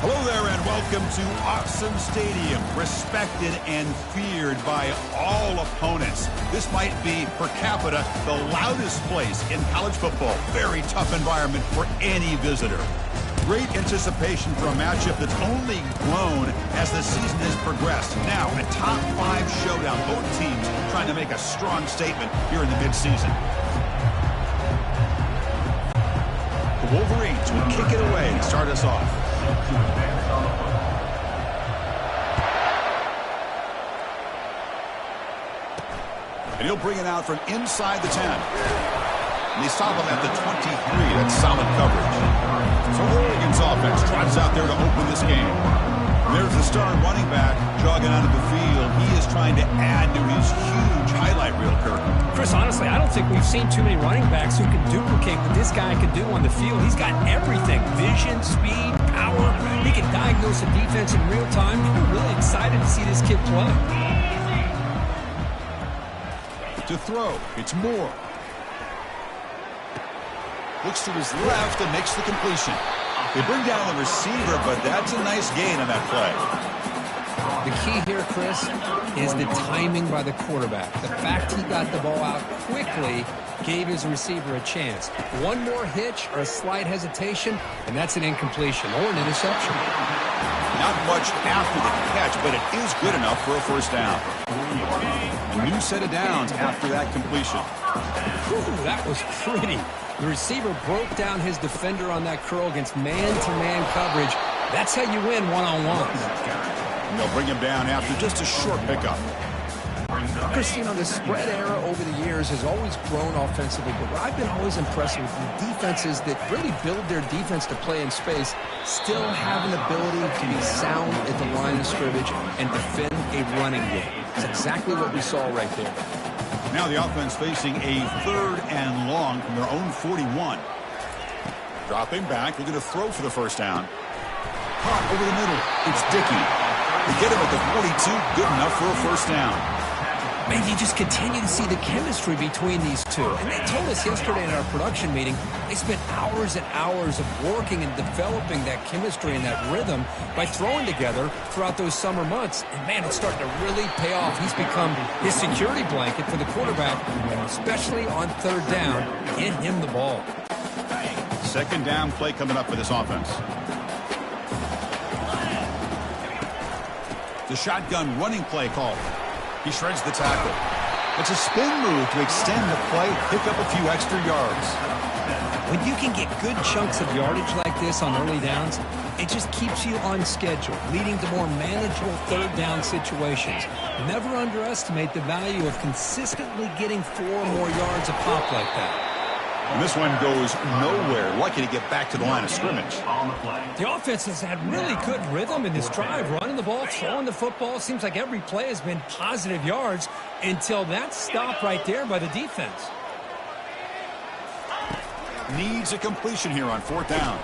Hello there and welcome to Awesome Stadium, respected and feared by all opponents. This might be, per capita, the loudest place in college football. Very tough environment for any visitor. Great anticipation for a matchup that's only grown as the season has progressed. Now, a top 5 showdown. Both teams trying to make a strong statement here in the midseason. The Wolverines will kick it away to start us off. And he'll bring it out from inside the 10. And they stop him at the 23. That's solid coverage. So Oregon's offense trots out there to open this game. And there's the star running back jogging out of the field. He is trying to add to his huge highlight reel, Kirk. Chris, honestly, I don't think we've seen too many running backs who can duplicate what this guy can do on the field. He's got everything. Vision, speed, power. He can diagnose a defense in real time. I'm really excited to see this kid play. To throw, it's Moore. Looks to his left and makes the completion. They bring down the receiver, but that's a nice gain on that play. The key here, Chris, is the timing by the quarterback. The fact he got the ball out quickly gave his receiver a chance. One more hitch or a slight hesitation, and that's an incompletion or an interception. Not much after the catch, but it is good enough for a first down. A new set of downs after that completion. Whew, that was pretty. The receiver broke down his defender on that curl against man-to-man coverage. That's how you win one-on-ones. And they'll bring him down after just a short pickup. Chris, you know, the spread era over the years has always grown offensively, but what I've been always impressed with the defenses that really build their defense to play in space still have an ability to be sound at the line of scrimmage and defend a running game. It's exactly what we saw right there. Now the offense facing a 3rd and long from their own 41. Dropping back, looking to throw for the first down. Caught over the middle. It's Dickey. They get him at the 42, good enough for a first down. Man, you just continue to see the chemistry between these two. And they told us yesterday in our production meeting, they spent hours and hours of working and developing that chemistry and that rhythm by throwing together throughout those summer months. And, man, it's starting to really pay off. He's become his security blanket for the quarterback, and especially on 3rd down, get him the ball. Second down play coming up for this offense. The shotgun running play called. He shreds the tackle. It's a spin move to extend the play, pick up a few extra yards. When you can get good chunks of yardage like this on early downs, it just keeps you on schedule, leading to more manageable 3rd down situations. Never underestimate the value of consistently getting 4 more yards a pop like that. And this one goes nowhere. Lucky to get back to the line of scrimmage. The offense has had really good rhythm in this drive, running the ball, throwing the football. Seems like every play has been positive yards until that stop right there by the defense. Needs a completion here on 4th down.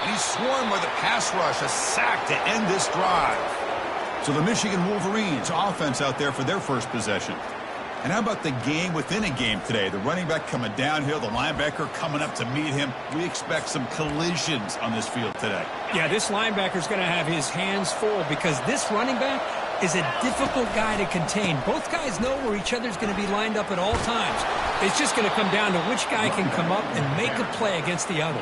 And he's swarmed by the pass rush, a sack to end this drive. So the Michigan Wolverines offense out there for their first possession. And how about the game within a game today? The running back coming downhill, the linebacker coming up to meet him. We expect some collisions on this field today. Yeah, this linebacker's going to have his hands full because this running back is a difficult guy to contain. Both guys know where each other's going to be lined up at all times. It's just going to come down to which guy can come up and make a play against the other.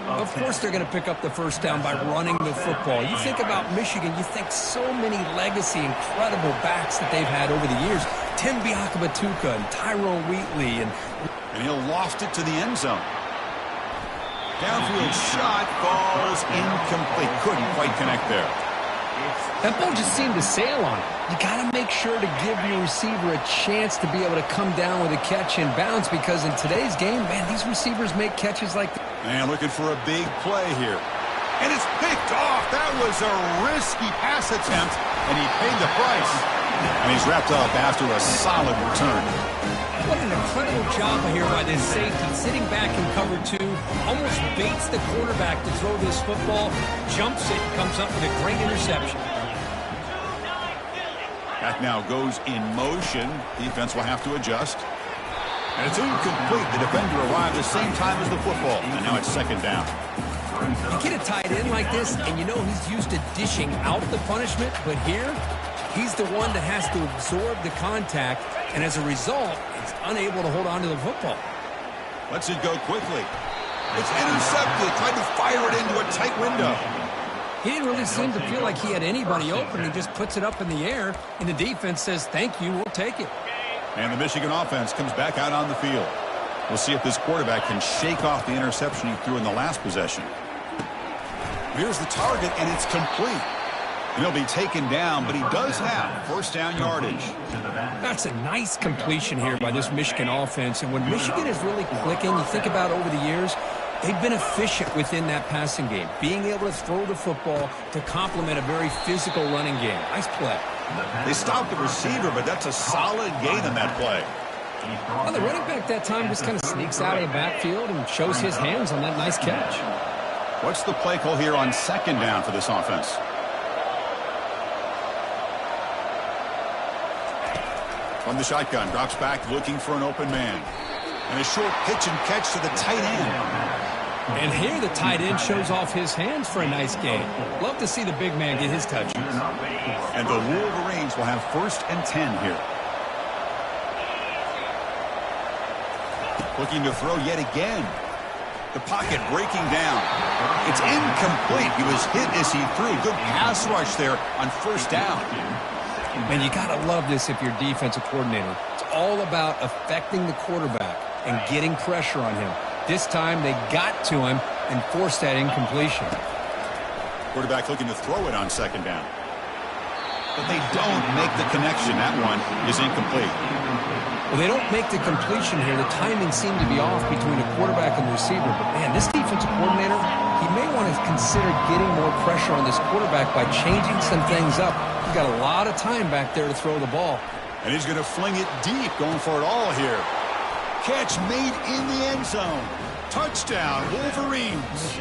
Of course they're going to pick up the first down by running the football. You think about Michigan, you think so many legacy, incredible backs that they've had over the years. Tim Biakabatuka and Tyrone Wheatley. And he'll loft it to the end zone. Downfield shot falls incomplete. Couldn't quite connect there. That ball just seemed to sail on it. You got to make sure to give your receiver a chance to be able to come down with a catch and bounce because in today's game, man, these receivers make catches like that. Man, looking for a big play here. And it's picked off. That was a risky pass attempt, and he paid the price. And he's wrapped up after a solid return. What an incredible job here by this safety. Sitting back in cover 2, almost baits the quarterback to throw this football, jumps it, and comes up with a great interception. Back now goes in motion. Defense will have to adjust. And it's incomplete. The defender arrived the same time as the football. And now it's 2nd down. You get a tight end like this, and you know he's used to dishing out the punishment, but here, he's the one that has to absorb the contact, and as a result, he's unable to hold on to the football. Lets it go quickly. It's intercepted. Tried to fire it into a tight window. He didn't really seem to feel like he had anybody open. He just puts it up in the air, and the defense says, thank you, we'll take it. And the Michigan offense comes back out on the field. We'll see if this quarterback can shake off the interception he threw in the last possession. Here's the target, and it's complete. And he'll be taken down, but he does have first down yardage. That's a nice completion here by this Michigan offense. And when Michigan is really clicking, you think about over the years, they've been efficient within that passing game, being able to throw the football to complement a very physical running game. Nice play. They stopped the receiver, but that's a solid gain on that play. Well, the running back that time just kind of sneaks out of the backfield and shows his hands on that nice catch. What's the play call here on second down for this offense? From the shotgun, drops back looking for an open man. And a short pitch and catch to the tight end. And here the tight end shows off his hands for a nice gain. Love to see the big man get his touches. And the Wolverines will have first and 10 here. Looking to throw yet again. The pocket breaking down. It's incomplete. He was hit as he threw. Good pass rush there on first down. Man, you got to love this if you're a defensive coordinator. It's all about affecting the quarterback and getting pressure on him. This time they got to him and forced that incompletion. Quarterback looking to throw it on second down. But they don't make the connection. That one is incomplete. Well, they don't make the completion here. The timing seemed to be off between the quarterback and the receiver. But, man, this defensive coordinator, he may want to consider getting more pressure on this quarterback by changing some things up. He's got a lot of time back there to throw the ball. And he's going to fling it deep, going for it all here. Catch made in the end zone. Touchdown, Wolverines.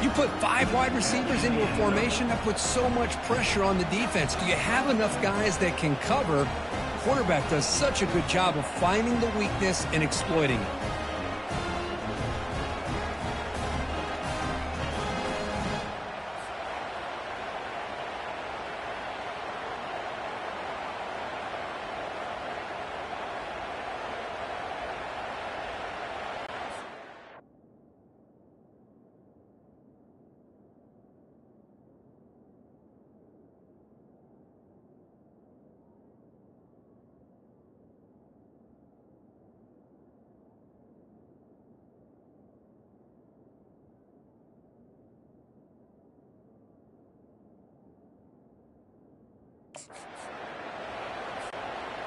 You put 5 wide receivers into a formation, that puts so much pressure on the defense. Do you have enough guys that can cover? Quarterback does such a good job of finding the weakness and exploiting it.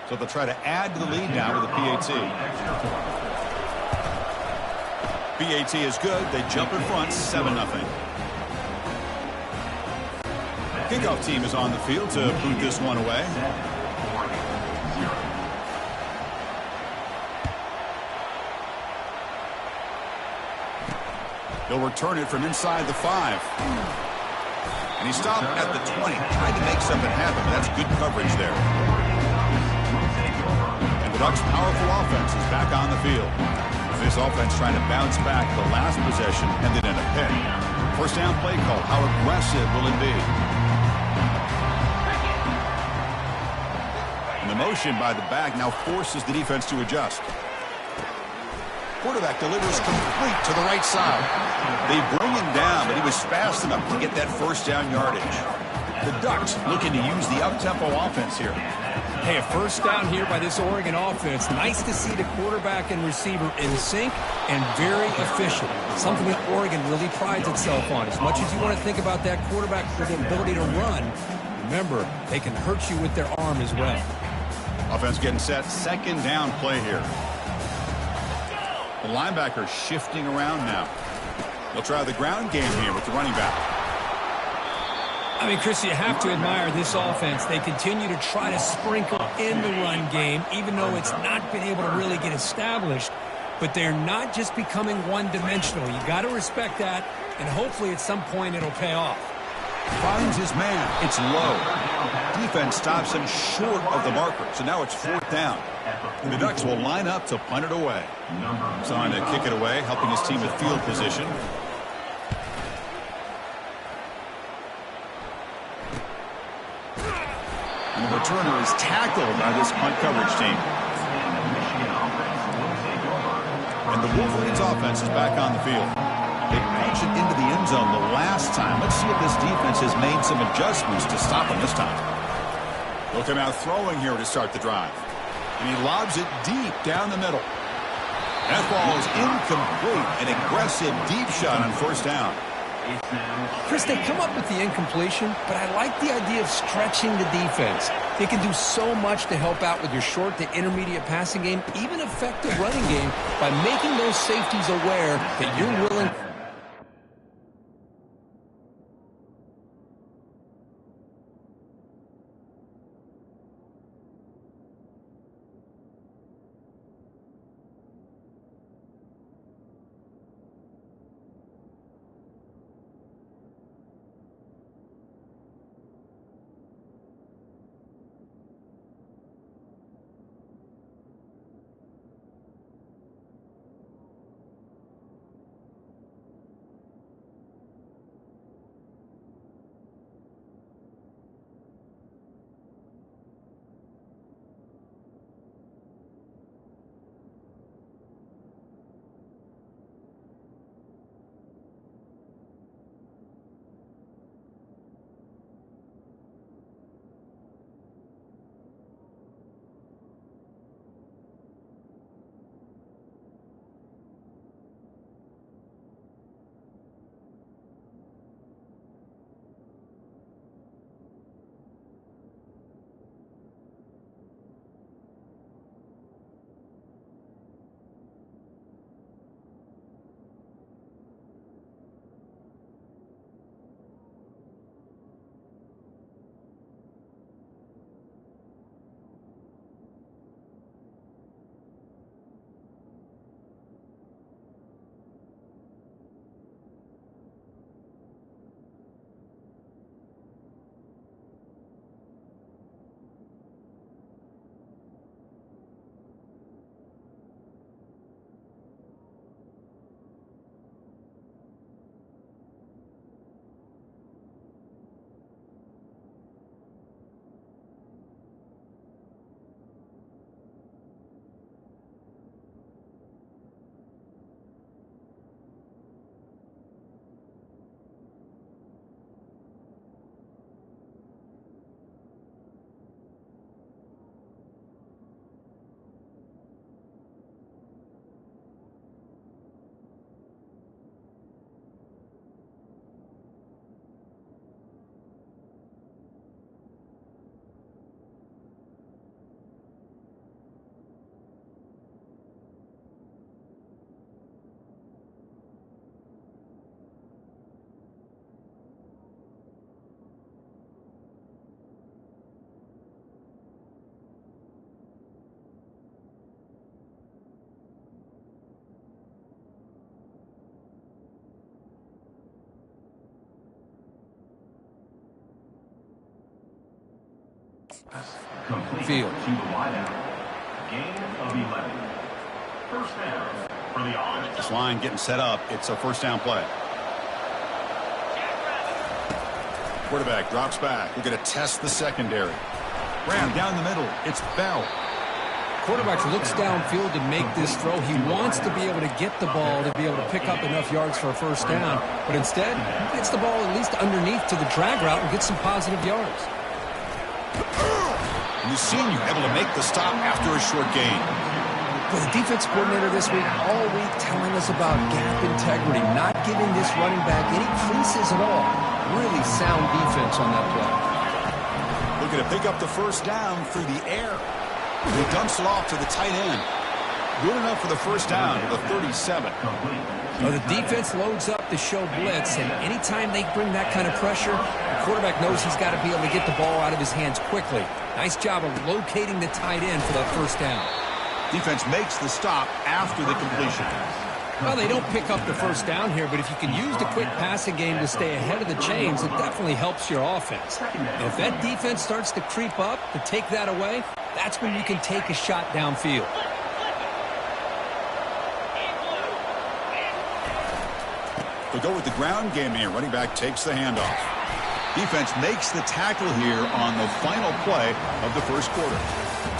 So they'll try to add to the lead now with a PAT. PAT is good. They jump in front, 7-0. Kickoff team is on the field to boot this one away. They'll return it from inside the 5. And he stopped at the 20, trying to make something happen. That's good coverage there. And the Ducks' powerful offense is back on the field. This offense trying to bounce back. The last possession ended in a pick. First down play call. How aggressive will it be? And the motion by the back now forces the defense to adjust. Quarterback delivers complete to the right side. They bring him down, but he was fast enough to get that first down yardage. The Ducks looking to use the up-tempo offense here. Hey, a first down here by this Oregon offense. Nice to see the quarterback and receiver in sync and very efficient. Something that Oregon really prides itself on. As much as you want to think about that quarterback with the ability to run, remember, they can hurt you with their arm as well. Offense getting set. Second down play here. The linebacker shifting around now. They'll try the ground game here with the running back. I mean, Chris, you have to admire this offense. They continue to try to sprinkle in the run game, even though it's not been able to really get established. But they're not just becoming one-dimensional. You got to respect that, and hopefully at some point it'll pay off. Finds his man. It's low. Defense stops him short of the marker, so now it's fourth down. And the Ducks will line up to punt it away. He's on to kick it away, helping his team with field position. The returner is tackled by this punt coverage team. And the Wolverines offense is back on the field. They punched it into the end zone the last time. Let's see if this defense has made some adjustments to stop them this time. They'll come out throwing here to start the drive. And he lobs it deep down the middle. That ball is incomplete. An aggressive deep shot on first down. Chris, they come up with the incompletion, but I like the idea of stretching the defense. They can do so much to help out with your short to intermediate passing game, even effective running game, by making those safeties aware that you're willing. Field. Gain of 11. First down for the offense. This line getting set up. It's a first down play. Quarterback drops back. We're going to test the secondary. Ram down the middle. It's Bell. Quarterback looks downfield to make this throw. He wants to be able to get the ball to be able to pick up enough yards for a first down. But instead, he gets the ball at least underneath to the drag route and gets some positive yards. And the senior able to make the stop after a short gain. Well, the defense coordinator this week all week telling us about gap integrity, not giving this running back any creases at all. Really sound defense on that play. Looking to pick up the first down through the air. He dumps it off to the tight end. Good enough for the first down to the 37. Well, the defense loads up to show blitz, and anytime they bring that kind of pressure, the quarterback knows he's got to be able to get the ball out of his hands quickly. Nice job of locating the tight end for that first down. Defense makes the stop after the completion. Well, they don't pick up the first down here, but if you can use the quick passing game to stay ahead of the chains, it definitely helps your offense. And if that defense starts to creep up to take that away, that's when you can take a shot downfield. They'll go with the ground game here. Running back takes the handoff. Defense makes the tackle here on the final play of the first quarter.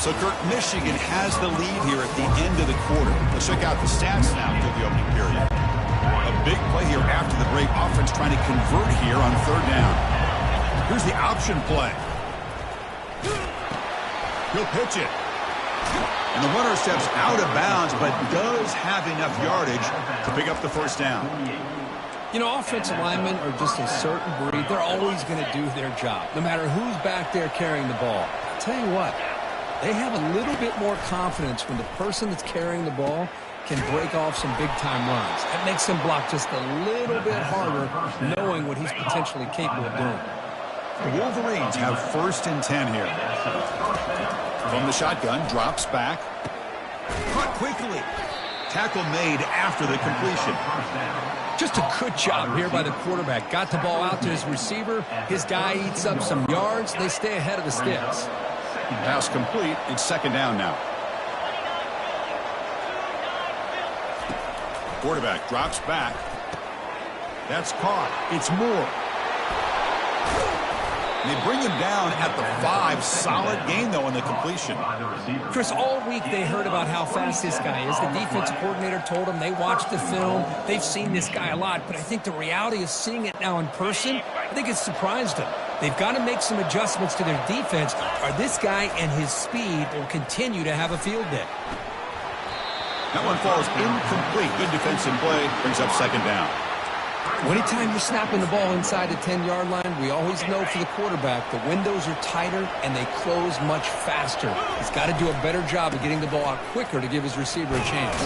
So, Kurt, Michigan has the lead here at the end of the quarter. Let's check out the stats now through the opening period. A big play here after the break. Offense trying to convert here on third down. Here's the option play. He'll pitch it. And the runner steps out of bounds, but does have enough yardage to pick up the first down. You know, offensive linemen are just a certain breed. They're always going to do their job, no matter who's back there carrying the ball. I'll tell you what, they have a little bit more confidence when the person that's carrying the ball can break off some big-time runs. That makes him block just a little bit harder, knowing what he's potentially capable of doing. The Wolverines have 1st and 10 here. From the shotgun, drops back. Caught quickly. Tackle made after the completion. Just a good job here by the quarterback. Got the ball out to his receiver. His guy eats up some yards. They stay ahead of the sticks. Pass complete. It's 2nd down now. Quarterback drops back. That's caught. It's Moore. They bring him down at the 5. Solid game, though, in the completion. Chris, all week they heard about how fast this guy is. The defense coordinator told them they watched the film. They've seen this guy a lot, but I think the reality of seeing it now in person, I think it's surprised them. They've got to make some adjustments to their defense, or this guy and his speed will continue to have a field day. That one falls incomplete. Good defensive play. Brings up 2nd down. Anytime you're snapping the ball inside the 10-yard line, we always know for the quarterback the windows are tighter and they close much faster. He's got to do a better job of getting the ball out quicker to give his receiver a chance.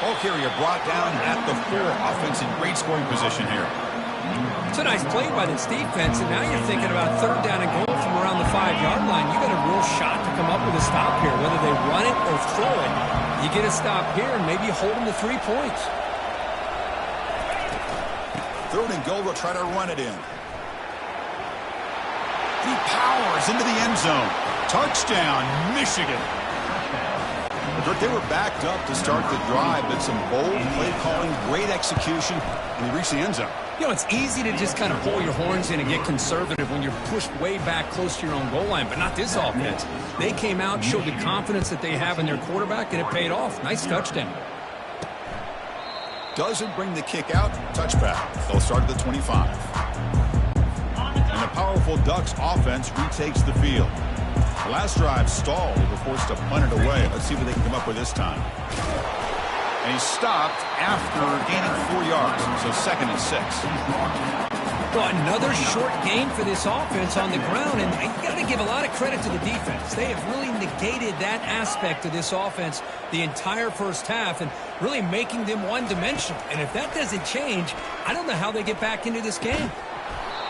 Ball carrier brought down at the 4. Offense in great scoring position here. It's a nice play by this defense, and now you're thinking about 3rd down and goal from around the 5-yard line. You got a real shot to come up with a stop here. Whether they run it or throw it, you get a stop here and maybe hold them to 3 points. 3rd and goal, they'll try to run it in. He powers into the end zone. Touchdown, Michigan. They were backed up to start the drive, but some bold play calling, great execution, and they reached the end zone. You know, it's easy to just kind of pull your horns in and get conservative when you're pushed way back close to your own goal line, but not this offense. They came out, showed the confidence that they have in their quarterback, and it paid off. Nice touchdown. Doesn't bring the kick out. Touchback. They'll start at the 25. And the powerful Ducks offense retakes the field. The last drive stalled. They were forced to punt it away. Let's see what they can come up with this time. And he stopped after gaining 4 yards. So 2nd and 6. Well, another short game for this offense on the ground, and you got to give a lot of credit to the defense. They have really negated that aspect of this offense the entire first half and really making them one-dimensional. And if that doesn't change, I don't know how they get back into this game.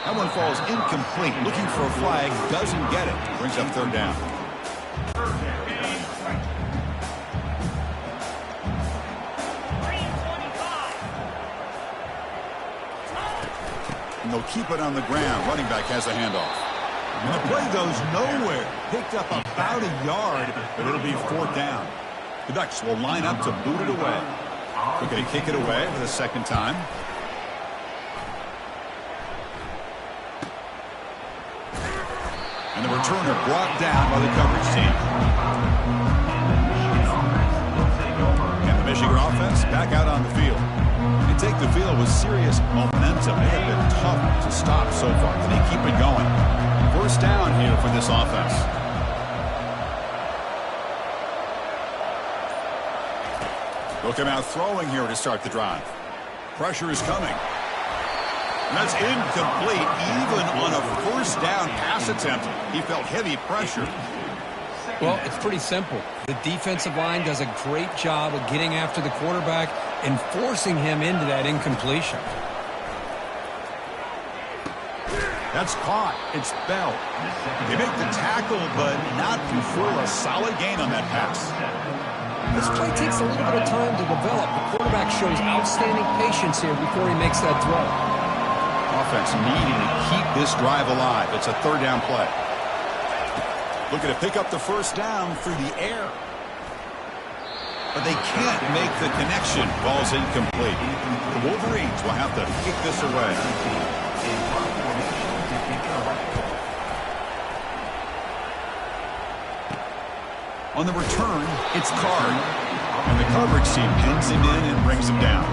That one falls incomplete. Looking for a flag, doesn't get it. Brings up 3rd down. And they'll keep it on the ground. Running back has a handoff. And the play goes nowhere. Picked up about a yard, but it'll be 4th down. The Ducks will line up to boot it away. They're going to kick it away for the 2nd time. And the returner brought down by the coverage team. And the Michigan offense back out on the field. They take the field with serious momentum. They have been tough to stop so far. Can they keep it going? 1st down here for this offense. They'll come out throwing here to start the drive. Pressure is coming. And that's incomplete. Even on a 1st down pass attempt, he felt heavy pressure. Well, it's pretty simple. The defensive line does a great job of getting after the quarterback and forcing him into that incompletion. That's caught. It's Bell. They make the tackle, but not before a solid gain on that pass. This play takes a little bit of time to develop. The quarterback shows outstanding patience here before he makes that throw. Offense needing to keep this drive alive. It's a 3rd down play. Looking to pick up the 1st down through the air. But they can't make the connection. Ball's incomplete. The Wolverines will have to kick this away. On the return, it's Card. And the coverage team pins him in and brings him down.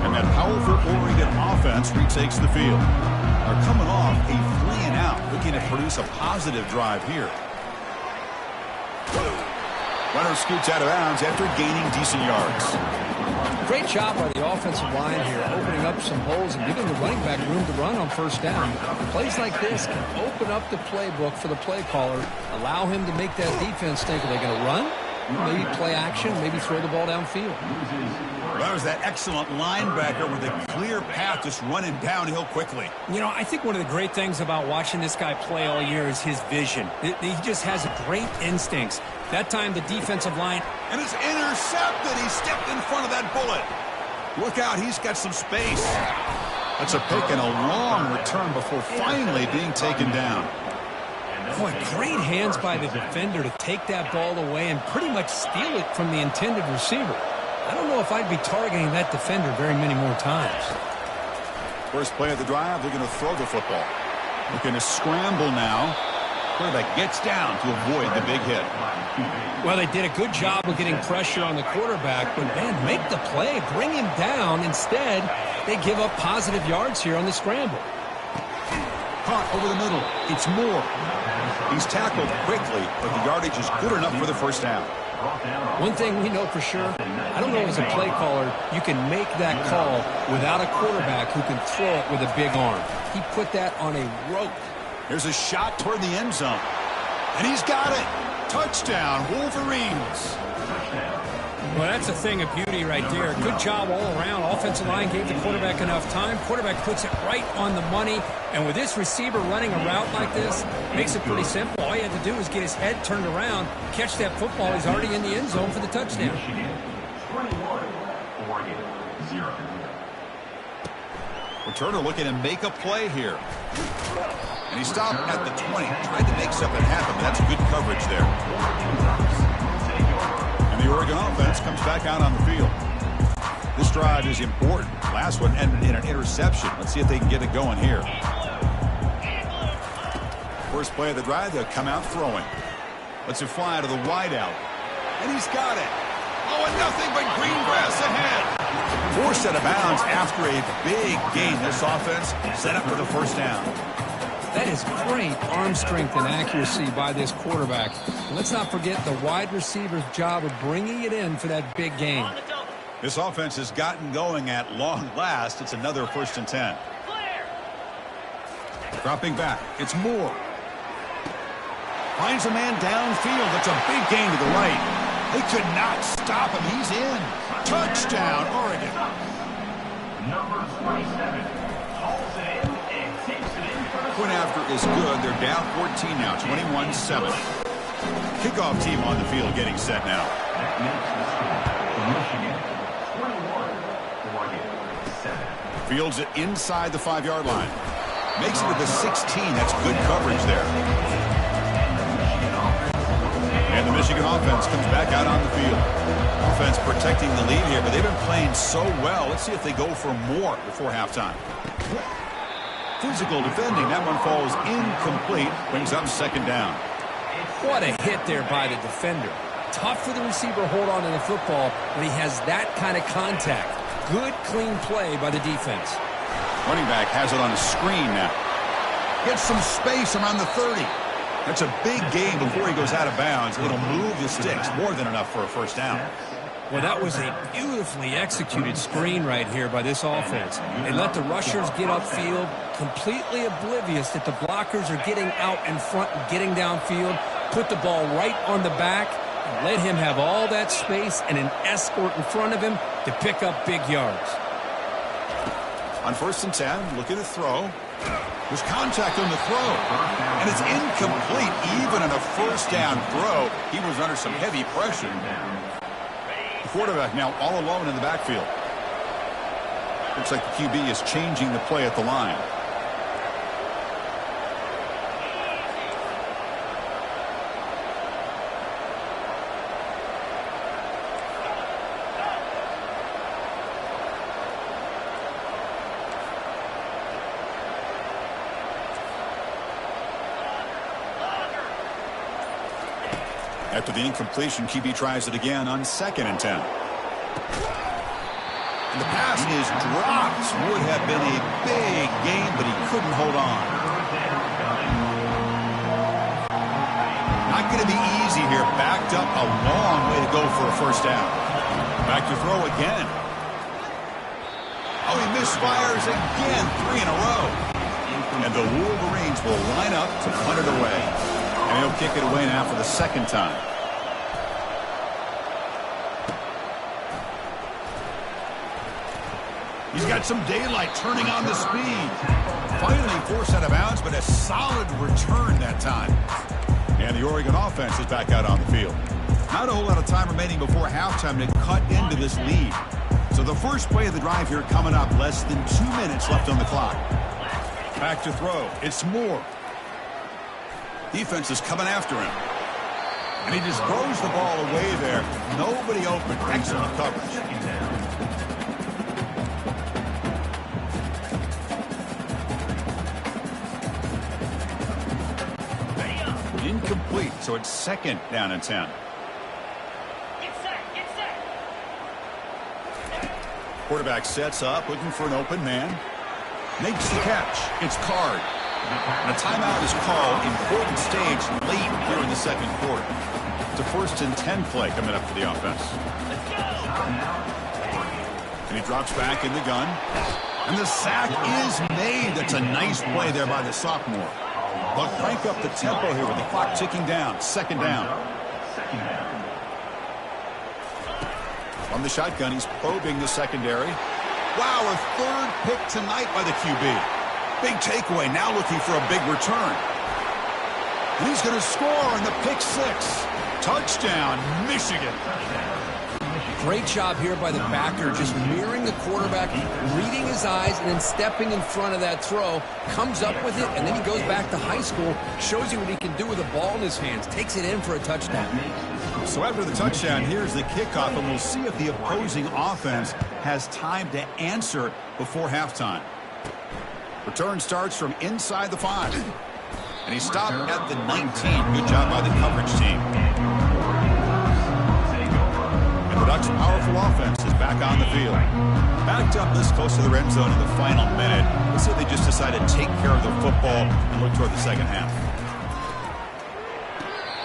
And that powerful Oregon offense retakes the field. They're coming off a 3-and-out, looking to produce a positive drive here. Runner scoots out of bounds after gaining decent yards. Great job by the offensive line here, opening up some holes and giving the running back room to run on first down. Plays like this can open up the playbook for the play caller, allow him to make that defense think, are they going to run? Maybe play action, maybe throw the ball downfield. That was that excellent linebacker with a clear path just running downhill quickly. You know, I think one of the great things about watching this guy play all year is his vision. He just has great instincts. That time the defensive line... And it's intercepted. He stepped in front of that bullet. Look out, he's got some space. That's a pick and a long return before finally being taken down. Boy, great hands by the defender to take that ball away and pretty much steal it from the intended receiver. I don't know if I'd be targeting that defender very many more times. First play of the drive, they're going to throw the football. Looking to scramble now. Quarterback gets down to avoid the big hit. Well, they did a good job of getting pressure on the quarterback, but, man, make the play. Bring him down. Instead, they give up positive yards here on the scramble. Caught over the middle. It's Moore. He's tackled quickly, but the yardage is good enough for the first down. One thing we know for sure, I don't know as a play caller, you can make that call without a quarterback who can throw it with a big arm. He put that on a rope. There's a shot toward the end zone. And he's got it. Touchdown, Wolverines. Well, that's a thing of beauty right there. Good job all around. Offensive line gave the quarterback enough time. Quarterback puts it right on the money. And with this receiver running a route like this, makes it pretty simple. All you had to do was get his head turned around, catch that football. He's already in the end zone for the touchdown. 21, Oregon 0. Returner looking to make a play here. And he stopped at the 20. Tried to make something happen, but that's good coverage there. The Oregon offense comes back out on the field. This drive is important. Last one ended in an interception. Let's see if they can get it going here. First play of the drive, they'll come out throwing. Lets it fly to the wideout. And he's got it. Oh, and nothing but green grass ahead. Forced out of bounds after a big gain. This offense set up for the first down. That is great arm strength and accuracy by this quarterback. And let's not forget the wide receiver's job of bringing it in for that big gain. This offense has gotten going at long last. It's another 1st and 10. Dropping back. It's Moore. Finds a man downfield. That's a big gain to the right. They could not stop him. He's in. Touchdown, Oregon. Number 27 hauls it in and takes it in for the Point after is good. They're down 14 now, 21-7. Kickoff team on the field getting set now. Michigan 21, Oregon 7. Fields it inside the 5-yard line. Makes it to the 16. That's good coverage there. And the Michigan offense comes back out on the field. Offense protecting the lead here, but they've been playing so well. Let's see if they go for more before halftime. Physical defending. That one falls incomplete. Brings up 2nd down. What a hit there by the defender. Tough for the receiver to hold on to the football when he has that kind of contact. Good, clean play by the defense. Running back has it on a screen now. Gets some space around the 30. That's a big gain before he goes out of bounds. It'll move the sticks. More than enough for a 1st down. Well, that was a beautifully executed screen right here by this offense. They let the rushers get upfield, completely oblivious that the blockers are getting out in front and getting downfield. Put the ball right on the back and let him have all that space and an escort in front of him to pick up big yards. On 1st and 10, looking to throw. There's contact on the throw. And it's incomplete. Even on a 1st down throw, he was under some heavy pressure. The quarterback now all alone in the backfield. Looks like the QB is changing the play at the line. After the incompletion, QB tries it again on 2nd and 10. And the pass is dropped. Would have been a big gain, but he couldn't hold on. Not going to be easy here. Backed up a long way to go for a first down. Back to throw again. Oh, he misfires again. 3 in a row. And the Wolverines will line up to punt it away. And he'll kick it away now for the 2nd time. He's got some daylight, turning on the speed. Finally forced out of bounds, but a solid return that time. And the Oregon offense is back out on the field. Not a whole lot of time remaining before halftime to cut into this lead. So the first play of the drive here coming up. Less than 2 minutes left on the clock. Back to throw. It's Moore. Defense is coming after him. And he just throws the ball away there. Nobody open. Excellent coverage. Incomplete, so it's 2nd down and 10. Get set. Quarterback sets up, looking for an open man. Makes the catch. It's Card. And a timeout is called. Important stage late here in the 2nd quarter. It's a 1st and 10 play coming up for the offense. And he drops back in the gun. And the sack is made. That's a nice play there by the sophomore. They'll crank up the tempo here with the clock ticking down. 2nd down. From the shotgun, he's probing the secondary. Wow, a 3rd pick tonight by the QB. Big takeaway, now looking for a big return. And he's going to score in the pick 6. Touchdown, Michigan. Great job here by the backer, just mirroring the quarterback, reading his eyes, and then stepping in front of that throw. Comes up with it, and then he goes back to high school, shows you what he can do with the ball in his hands, takes it in for a touchdown. So after the touchdown, here's the kickoff, and we'll see if the opposing offense has time to answer before halftime. Return starts from inside the 5. And he stopped at the 19. Good job by the coverage team. The Ducks' powerful offense is back on the field. Backed up this close to the red zone in the final minute. Let's say they just decided to take care of the football and look toward the 2nd half.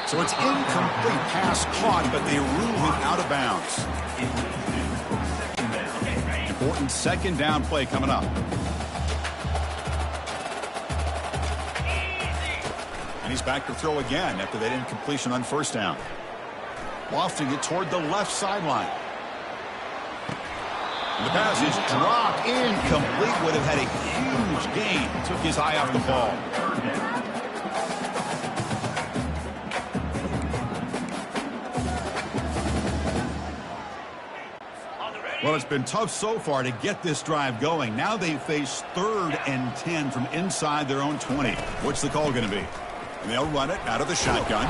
So it's incomplete, pass caught, but they rule him out of bounds. Important 2nd down play coming up. And he's back to throw again after that incompletion on 1st down. Lofting it toward the left sideline. And the pass is dropped. Incomplete. Would have had a huge gain. Took his eye off the ball. Well, it's been tough so far to get this drive going. Now they face 3rd and 10 from inside their own 20. What's the call going to be? And they'll run it out of the shotgun.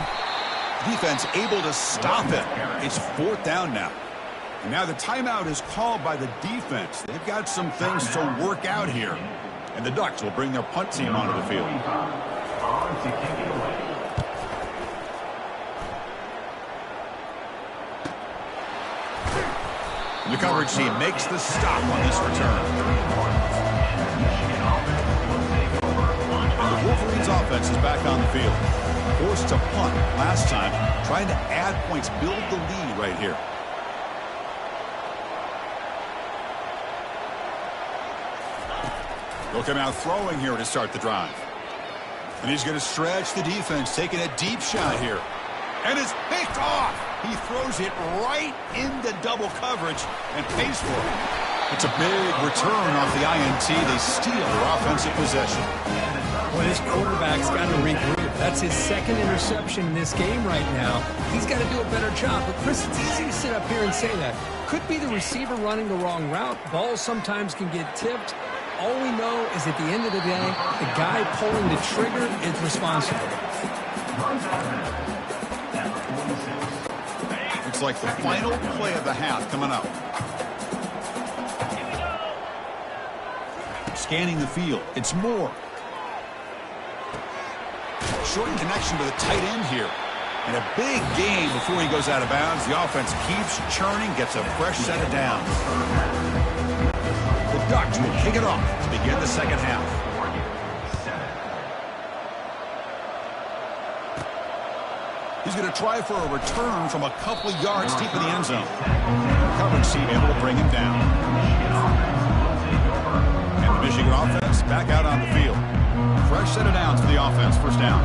Defense able to stop it. It's 4th down now. And now the timeout is called by the defense. They've got some things to work out here. And the Ducks will bring their punt team onto the field. The coverage team makes the stop on this return. And the Wolverines offense is back on the field. Forced to punt last time, trying to add points, build the lead right here. They'll come out throwing here to start the drive. And he's going to stretch the defense, taking a deep shot here. And it's picked off. He throws it right into double coverage and pays for it. It's a big return off the INT. They steal their offensive possession. Well, this quarterback's got to regroup. That's his 2nd interception in this game right now. He's got to do a better job. But, Chris, it's easy to sit up here and say that. Could be the receiver running the wrong route. Balls sometimes can get tipped. All we know is at the end of the day, the guy pulling the trigger is responsible. It's like the final play of the half coming up. Scanning the field. It's Moore. Short connection to the tight end here. And a big gain before he goes out of bounds. The offense keeps churning, gets a fresh set of downs. The Ducks will kick it off to begin the second half. He's going to try for a return from a couple of yards deep in the end zone. Coverage team able to bring him down. And the Michigan offense back out on the field. Fresh set of downs for the offense. First down.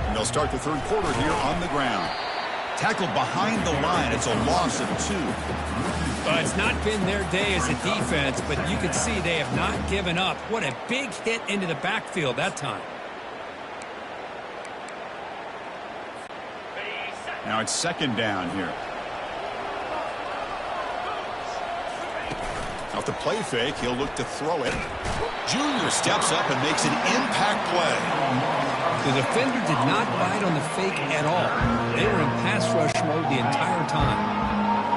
And they'll start the third quarter here on the ground. Tackled behind the line. It's a loss of 2. Well, it's not been their day as a defense, but you can see they have not given up. What a big hit into the backfield that time. Now it's second down here. Off the play fake, he'll look to throw it. Junior steps up and makes an impact play. The defender did not bite on the fake at all. They were in pass rush mode the entire time.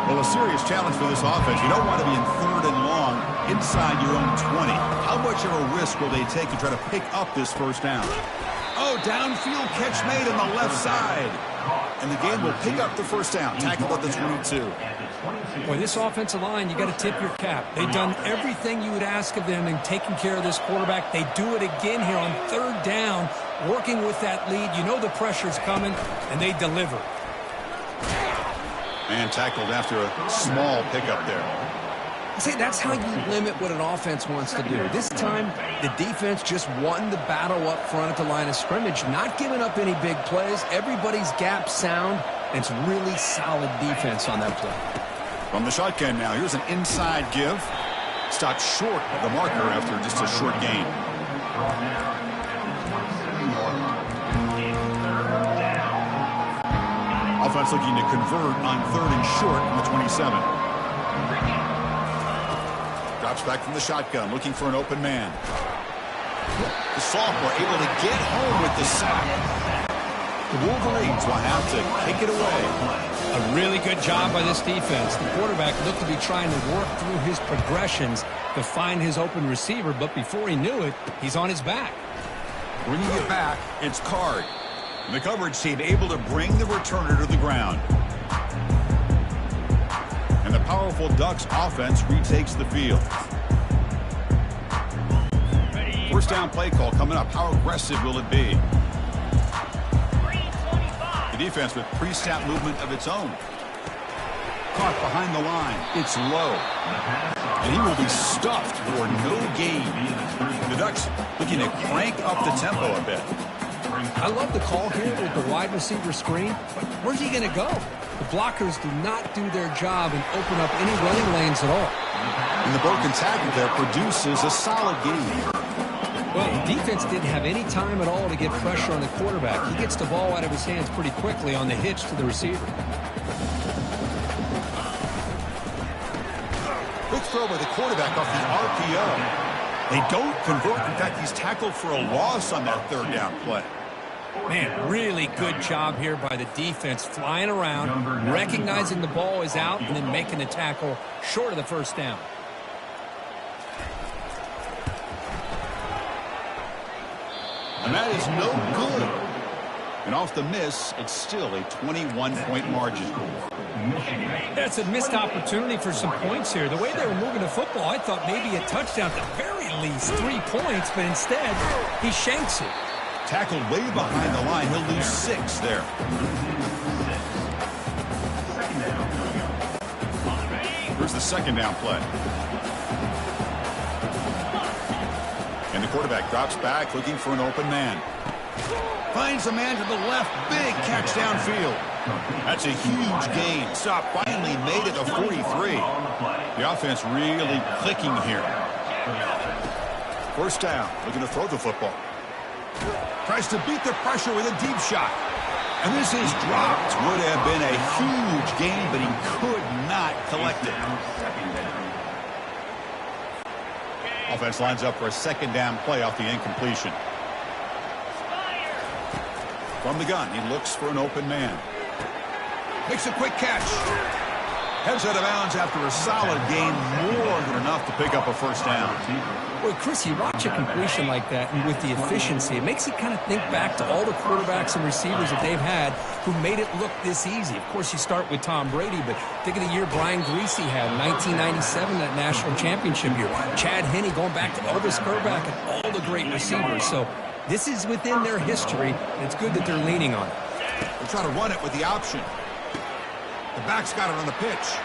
Well, a serious challenge for this offense. You don't want to be in third and long inside your own 20. How much of a risk will they take to try to pick up this first down? Oh, downfield catch made on the left side. And the game will pick up the first down. Tackled at the 22. Boy, this offensive line, you got to tip your cap. They've done everything you would ask of them in taking care of this quarterback. They do it again here on third down, working with that lead. You know the pressure's coming, and they deliver. Man tackled after a small pickup there. See, that's how you limit what an offense wants to do. This time, the defense just won the battle up front at the line of scrimmage, not giving up any big plays. Everybody's gap sound, and it's really solid defense on that play. From the shotgun now, here's an inside give. Stopped short of the marker after just a short gain. Offense looking to convert on third and short from the 27. Drops back from the shotgun, looking for an open man. The sophomore able to get home with the sack. The Wolverines will have to kick it away. A really good job by this defense. The quarterback looked to be trying to work through his progressions to find his open receiver, but before he knew it, he's on his back. Bringing it back, it's Card. And the coverage team able to bring the returner to the ground. And the powerful Ducks offense retakes the field. First down play call coming up. How aggressive will it be? The defense with pre-snap movement of its own. Caught behind the line. It's low. And he will be stuffed for no gain. The Ducks looking to crank up the tempo a bit. I love the call here with the wide receiver screen. Where's he going to go? The blockers do not do their job and open up any running lanes at all. And the broken tackle there produces a solid gain. Well, the defense didn't have any time at all to get pressure on the quarterback. He gets the ball out of his hands pretty quickly on the hitch to the receiver. Quick throw by the quarterback off the RPO. They don't convert. In fact, he's tackled for a loss on that third down play. Man, really good job here by the defense, flying around, recognizing the ball is out, and then making the tackle short of the first down. And that is no good. And off the miss, it's still a 21-point margin. That's a missed opportunity for some points here. The way they were moving the football, I thought maybe a touchdown at the very least, 3 points, but instead, he shanks it. Tackled way behind the line. He'll lose 6 there. Here's the second down play. And the quarterback drops back, looking for an open man. Finds a man to the left. Big catch downfield. That's a huge gain. Stop finally made it a 43. The offense really clicking here. First down, looking to throw the football. Tries to beat the pressure with a deep shot. And this is dropped. Would have been a huge gain, but he could not collect it. Offense lines up for a second down play off the incompletion. From the gun, he looks for an open man. Makes a quick catch. Heads out of bounds after a solid gain, more than enough to pick up a first down. Boy, Chris, you watch a completion like that, and with the efficiency, it makes you kind of think back to all the quarterbacks and receivers that they've had who made it look this easy. Of course, you start with Tom Brady, but think of the year Brian Griese had, 1997, that national championship year. Chad Henne going back to Elvis Grbac and all the great receivers. So this is within their history, and it's good that they're leaning on it. They'll try to run it with the option. The back's got it on the pitch.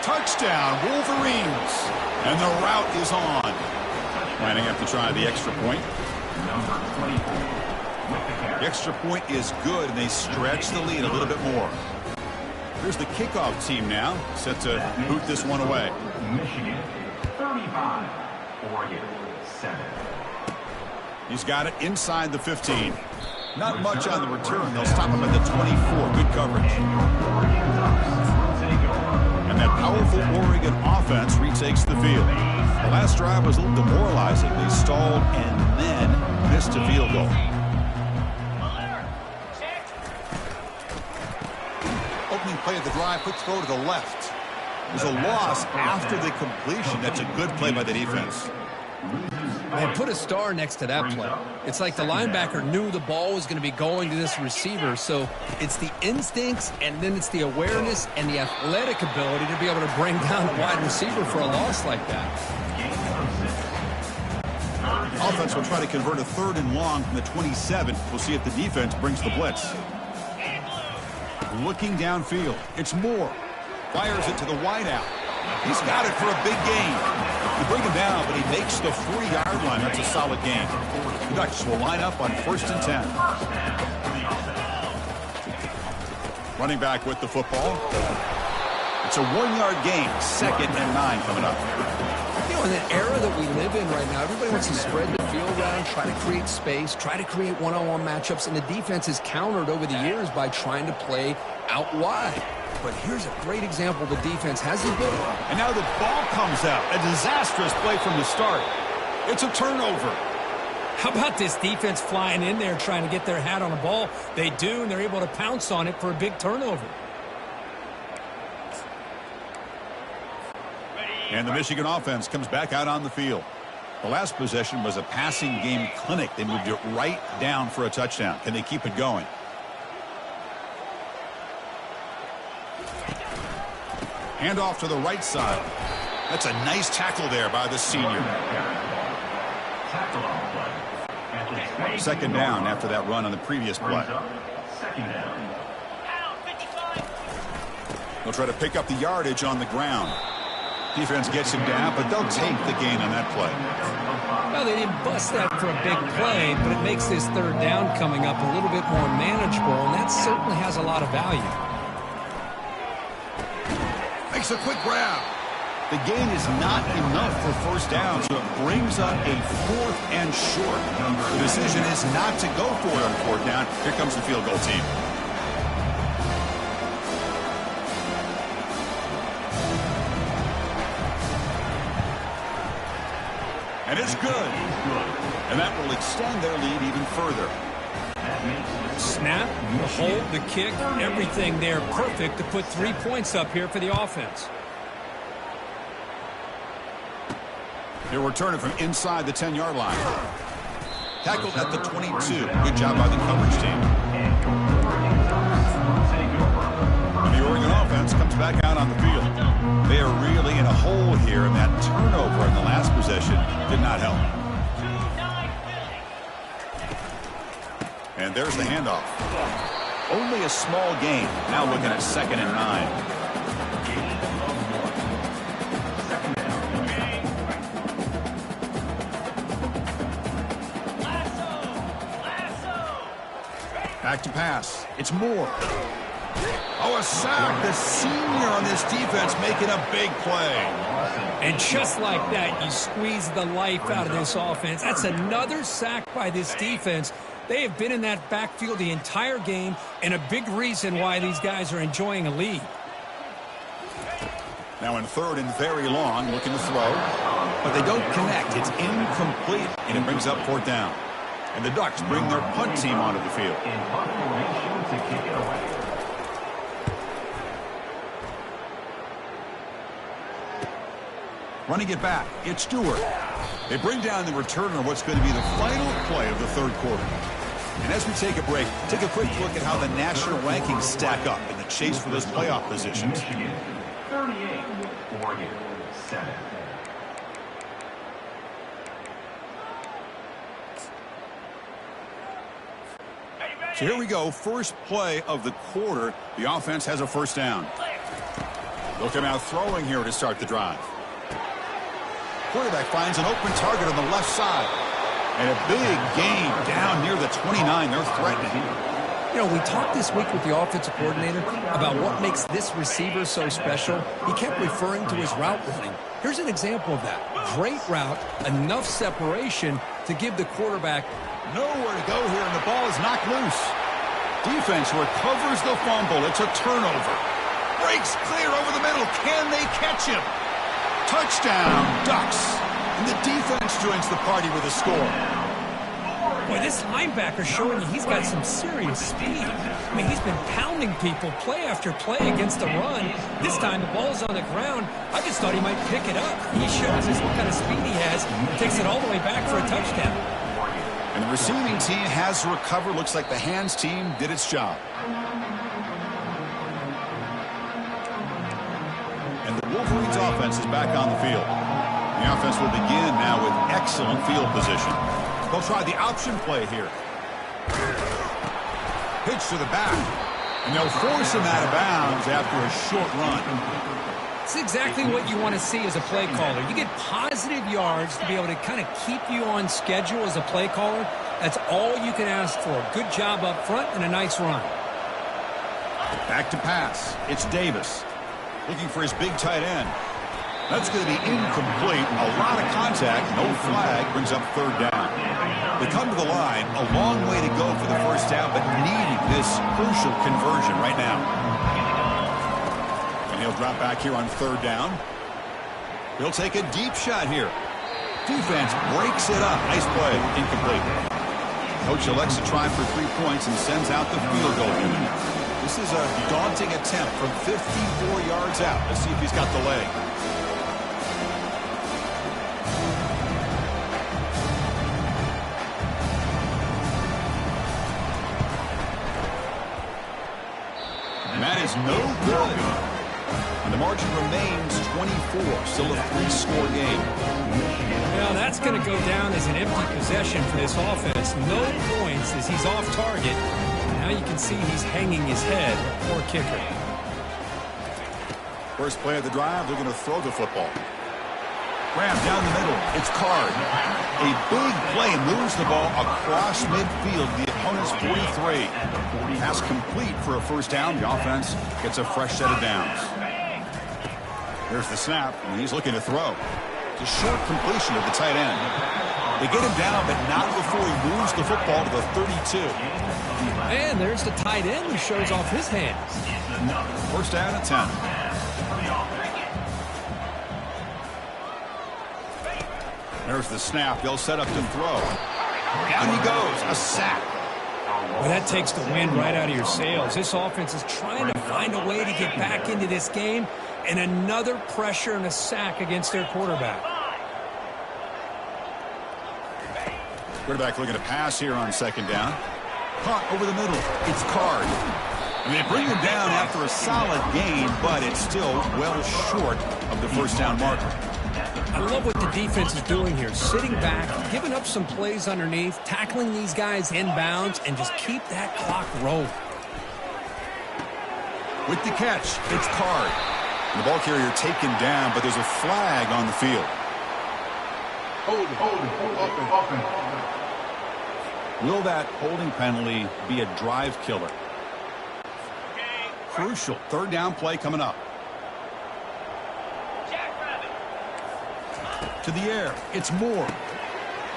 Touchdown, Wolverines. And the route is on. Might have to try the extra point. The extra point is good, and they stretch the lead a little bit more. Here's the kickoff team now, set to boot this one away. Michigan 35, Oregon 7. He's got it inside the 15. Not much on the return. They'll stop him at the 24. Good coverage. And that powerful Oregon offense retakes the field. The last drive was a little demoralizing. They stalled and then missed a field goal. Opening play of the drive, quick throw to the left. There's a loss after the completion. That's a good play by the defense. Man, put a star next to that play. It's like the linebacker knew the ball was going to be going to this receiver, so it's the instincts, and then it's the awareness and the athletic ability to be able to bring down a wide receiver for a loss like that. Offense will try to convert a 3rd and long from the 27. We'll see if the defense brings the blitz. Looking downfield. It's Moore. Fires it to the wideout. He's got it for a big gain. You bring him down, but he makes the 3-yard line. That's a solid gain. The Ducks will line up on 1st and 10. Running back with the football. It's a 1-yard gain. 2nd and 9 coming up. You know, in the era that we live in right now, everybody wants to spread the field around, try to create space, try to create one-on-one matchups, and the defense is countered over the years by trying to play out wide. But here's a great example the defense has the ability. And now the ball comes out. A disastrous play from the start. It's a turnover. How about this defense flying in there trying to get their hat on the ball? They do, and they're able to pounce on it for a big turnover. And the Michigan offense comes back out on the field. The last possession was a passing game clinic. They moved it right down for a touchdown. Can they keep it going? Hand off to the right side. That's a nice tackle there by the senior. 2nd down after that run on the previous play. They'll try to pick up the yardage on the ground. Defense gets him down, but they'll take the gain on that play. Well, they didn't bust that for a big play, but it makes this 3rd down coming up a little bit more manageable, and that certainly has a lot of value. Makes a quick grab. The gain is not enough for 1st down, so it brings up a 4th and short. The decision is not to go for it on 4th down. Here comes the field goal team. And it's good. And that will extend their lead even further. Snap, the hold, the kick, everything there perfect to put 3 points up here for the offense. He'll return it from inside the 10-yard line. Tackled at the 22. Good job by the coverage team. And the Oregon offense comes back out on the field. They are really in a hole here, and that turnover in the last possession did not help. And there's the handoff. Only a small gain. Now looking at 2nd and 9. Back to pass. It's Moore. Oh, a sack. The senior on this defense making a big play. And just like that, you squeeze the life out of this offense. That's another sack by this defense. They have been in that backfield the entire game, and a big reason why these guys are enjoying a lead. Now in 3rd and very long, looking to throw. But they don't connect. It's incomplete, and it brings up 4th down. And the Ducks bring their punt team onto the field. In punt formation to kick it away. Running it back, it's Stewart. They bring down the returner on what's going to be the final play of the third quarter. And as we take a break, take a quick look at how the national rankings stack up in the chase for those playoff positions. 38, Oregon 7. So here we go, first play of the quarter. The offense has a first down. They'll come out throwing here to start the drive. Quarterback finds an open target on the left side. And a big gain down near the 29. They're threatening. You know, we talked this week with the offensive coordinator about what makes this receiver so special. He kept referring to his route running. Here's an example of that. Great route, enough separation to give the quarterback nowhere to go here, and the ball is knocked loose. Defense recovers the fumble. It's a turnover. Breaks clear over the middle. Can they catch him? Touchdown, Ducks. And the defense joins the party with a score. Boy, this linebacker's showing you he's got some serious speed. I mean, he's been pounding people play after play against the run. This time the ball's on the ground. I just thought he might pick it up. He shows us what kind of speed he has and takes it all the way back for a touchdown. And the receiving team has recovered. Looks like the hands team did its job. And the Wolverines offense is back on the field. The offense will begin now with excellent field position. They'll try the option play here. Pitch to the back. And they'll force him out of bounds after a short run. It's exactly what you want to see as a play caller. You get positive yards to be able to kind of keep you on schedule as a play caller. That's all you can ask for. Good job up front and a nice run. Back to pass. It's Davis. Looking for his big tight end. That's going to be incomplete. A lot of contact. No flag. Brings up third down. They come to the line. A long way to go for the first down, but needing this crucial conversion right now. And he'll drop back here on third down. He'll take a deep shot here. Defense breaks it up. Nice play. Incomplete. Coach elects to try for 3 points and sends out the field goal unit. This is a daunting attempt from 54 yards out. Let's see if he's got the leg. And that is no good. And the margin remains 24. Still a 3-score game. Well, that's going to go down as an empty possession for this offense. No points as he's off target. Now you can see he's hanging his head. Poor kicker. First play of the drive, they're going to throw the football. Graham down the middle. It's Card. A big play moves the ball across midfield. The opponent's 43. Pass complete for a first down. The offense gets a fresh set of downs. There's the snap, and he's looking to throw. It's a short completion of the tight end. They get him down, but not before he moves the football to the 32. And there's the tight end who shows off his hands. First down at 10. There's the snap. They'll set up to throw. Down he goes. A sack. Well, that takes the wind right out of your sails. This offense is trying to find a way to get back into this game, and another pressure and a sack against their quarterback. Quarterback looking to pass here on second down. Caught over the middle. It's Card. And they bring him down after a solid gain, but it's still well short of the first down marker. I love what the defense is doing here. Sitting back, giving up some plays underneath, tackling these guys inbounds, and just keep that clock rolling. With the catch, it's Card. And the ball carrier taken down, but there's a flag on the field. Hold it. Will that holding penalty be a drive killer? Crucial. Third down play coming up. To the air. It's Moore.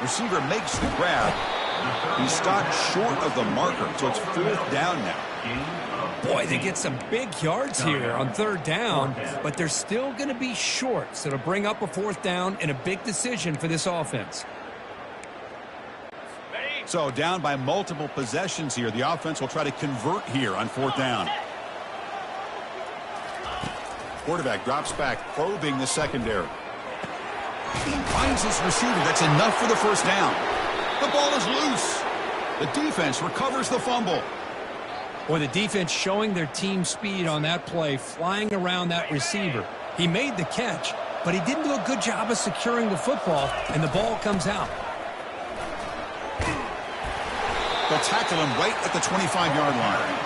Receiver makes the grab. He stopped short of the marker, so it's fourth down now. Boy, they get some big yards here on third down, but they're still going to be short, so to bring up a fourth down and a big decision for this offense. So down by multiple possessions here. The offense will try to convert here on fourth down. Quarterback drops back, probing the secondary. He finds his receiver. That's enough for the first down. The ball is loose. The defense recovers the fumble. Boy, the defense showing their team speed on that play, flying around that receiver. He made the catch, but he didn't do a good job of securing the football, and the ball comes out. They'll tackle him right at the 25-yard line.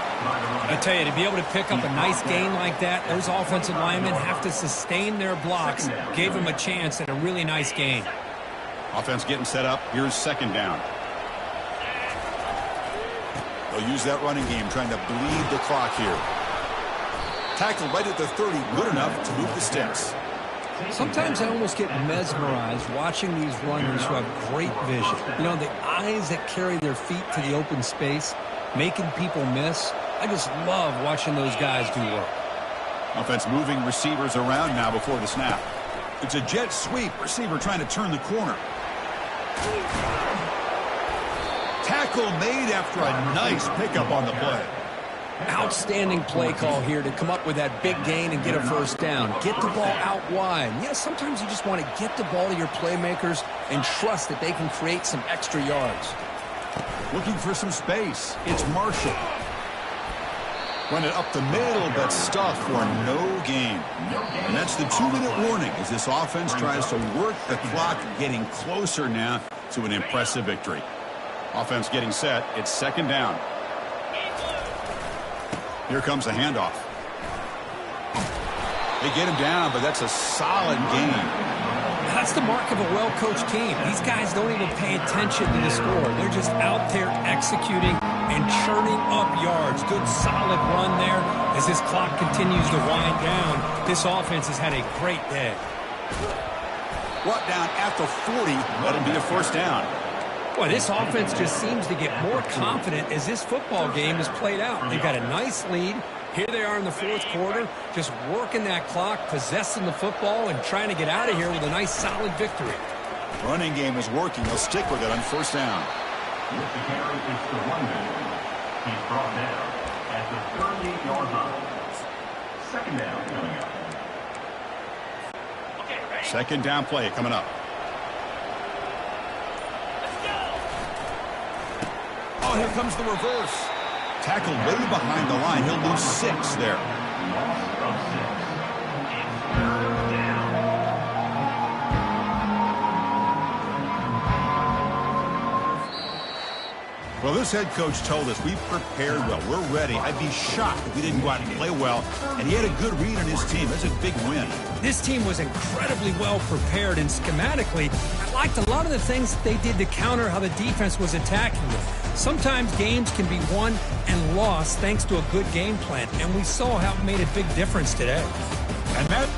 I tell you, to be able to pick up a nice gain like that, those offensive linemen have to sustain their blocks. Gave him a chance at a really nice gain. Offense getting set up. Here's second down. They'll use that running game, trying to bleed the clock here. Tackle right at the 30, good enough to move the sticks. Sometimes I almost get mesmerized watching these runners who have great vision. You know, the eyes that carry their feet to the open space, making people miss. I just love watching those guys do work. Offense moving receivers around now before the snap. It's a jet sweep. Receiver trying to turn the corner. Tackle made after a nice pickup on the play. Outstanding play call here to come up with that big gain and get a first down. Get the ball out wide. Yeah, sometimes you just want to get the ball to your playmakers and trust that they can create some extra yards. Looking for some space. It's Marshall. Run it up the middle, but stuffed for no gain. And that's the 2-minute warning as this offense tries to work the clock, getting closer now to an impressive victory. Offense getting set. It's second down. Here comes the handoff. They get him down, but that's a solid gain. That's the mark of a well-coached team. These guys don't even pay attention to the score. They're just out there executing and churning up yards. Good, solid run there. As this clock continues to wind down, this offense has had a great day. Brought down at the 40. Let him be a first down. Boy, this offense just seems to get more confident as this football game is played out. They've got a nice lead. Here they are in the fourth quarter, just working that clock, possessing the football, and trying to get out of here with a nice, solid victory. Running game is working. They'll stick with it on first down. With the carry, it's the running. He's brought down at the 38-yard line. Second down coming up. Second down play coming up. Oh, here comes the reverse. Tackled way behind the line. He'll lose 6 there. Loss of 6. It's third down. Well, this head coach told us we prepared well. We're ready. I'd be shocked if we didn't go out and play well. And he had a good read on his team. That's a big win. This team was incredibly well prepared, and schematically, I liked a lot of the things that they did to counter how the defense was attacking them. Sometimes games can be won and lost thanks to a good game plan, and we saw how it made a big difference today. And Matt